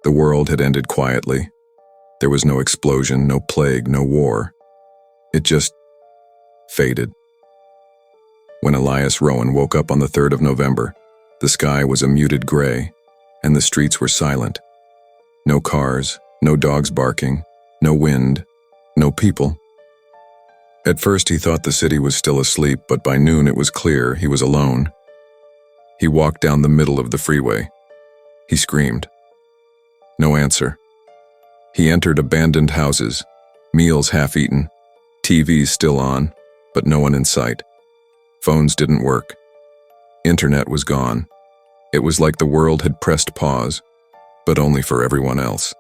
The world had ended quietly. There was no explosion, no plague, no war. It just faded. When Elias Rowan woke up on the 3rd of November, the sky was a muted gray, and the streets were silent. No cars, no dogs barking, no wind, no people. At first he thought the city was still asleep, but by noon it was clear he was alone. He walked down the middle of the freeway. He screamed. No answer. He entered abandoned houses, meals half-eaten, TVs still on, but no one in sight. Phones didn't work. Internet was gone. It was like the world had pressed pause, but only for everyone else.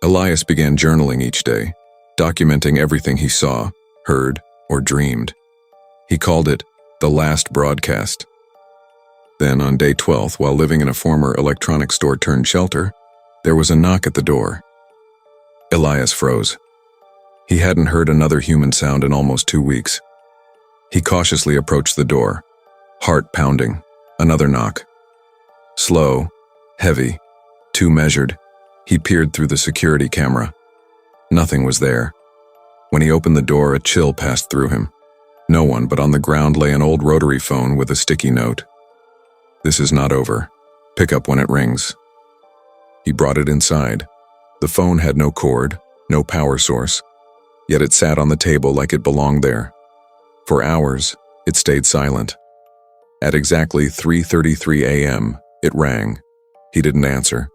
Elias began journaling each day, documenting everything he saw, heard, or dreamed. He called it the last broadcast. Then, on day 12th, while living in a former electronics store turned shelter, there was a knock at the door. Elias froze. He hadn't heard another human sound in almost 2 weeks. He cautiously approached the door, heart pounding. Another knock. Slow, heavy, too measured, he peered through the security camera. Nothing was there. When he opened the door, a chill passed through him. No one, but on the ground lay an old rotary phone with a sticky note. This is not over. Pick up when it rings. He brought it inside. The phone had no cord, no power source, yet it sat on the table like it belonged there. For hours, it stayed silent. At exactly 3:33 a.m., it rang. He didn't answer.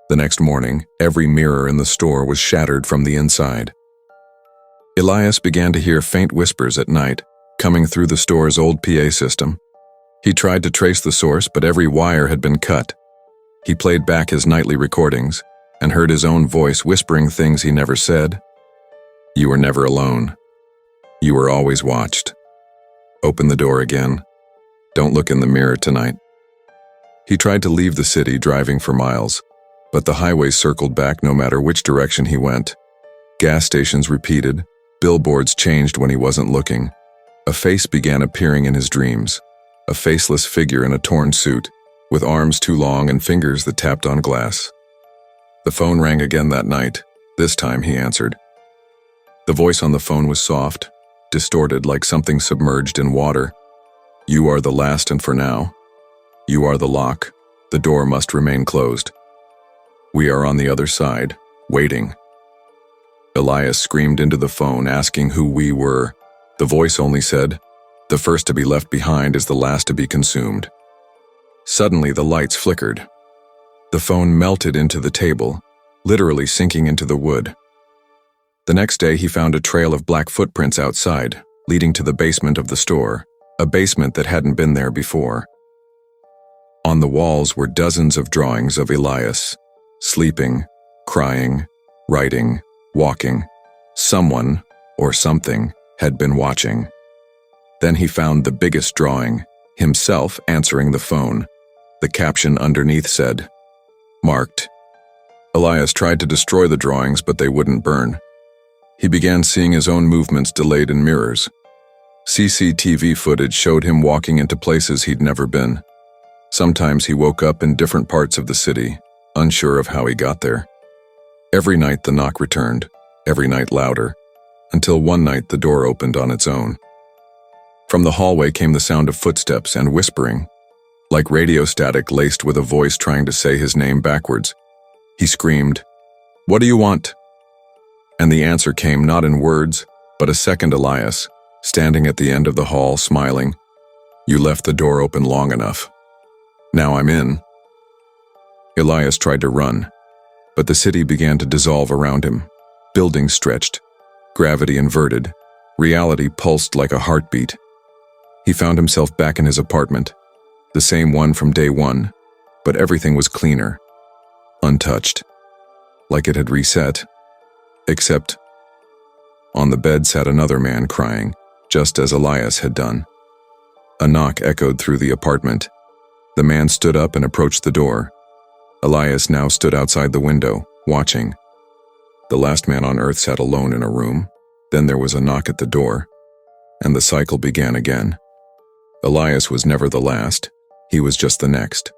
The next morning, every mirror in the store was shattered from the inside. Elias began to hear faint whispers at night, coming through the store's old PA system. He tried to trace the source, but every wire had been cut. He played back his nightly recordings and heard his own voice whispering things he never said. You were never alone. You were always watched. Open the door again. Don't look in the mirror tonight. He tried to leave the city, driving for miles, but the highways circled back no matter which direction he went. Gas stations repeated, billboards changed when he wasn't looking. A face began appearing in his dreams, a faceless figure in a torn suit, with arms too long and fingers that tapped on glass. The phone rang again that night. This time he answered. The voice on the phone was soft, distorted like something submerged in water. You are the last and for now. You are the lock. The door must remain closed. We are on the other side, waiting. Elias screamed into the phone, asking who we were. The voice only said, the first to be left behind is the last to be consumed. Suddenly the lights flickered. The phone melted into the table, literally sinking into the wood. The next day he found a trail of black footprints outside, leading to the basement of the store, a basement that hadn't been there before. On the walls were dozens of drawings of Elias, sleeping, crying, writing, walking. Someone, or something, had been watching. Then he found the biggest drawing, himself answering the phone. The caption underneath said, marked. Elias tried to destroy the drawings, but they wouldn't burn. He began seeing his own movements delayed in mirrors. CCTV footage showed him walking into places he'd never been. Sometimes he woke up in different parts of the city, unsure of how he got there. Every night the knock returned, every night louder, until one night the door opened on its own. From the hallway came the sound of footsteps and whispering, like radio static laced with a voice trying to say his name backwards. He screamed, "What do you want?" And the answer came not in words, but a second Elias, standing at the end of the hall, smiling. You left the door open long enough. Now I'm in. Elias tried to run, but the city began to dissolve around him. Buildings stretched, gravity inverted, reality pulsed like a heartbeat. He found himself back in his apartment, the same one from day one, but everything was cleaner, untouched, like it had reset. Except, on the bed sat another man crying, just as Elias had done. A knock echoed through the apartment. The man stood up and approached the door. Elias now stood outside the window, watching. The last man on earth sat alone in a room. Then there was a knock at the door, and the cycle began again. Elias was never the last, he was just the next.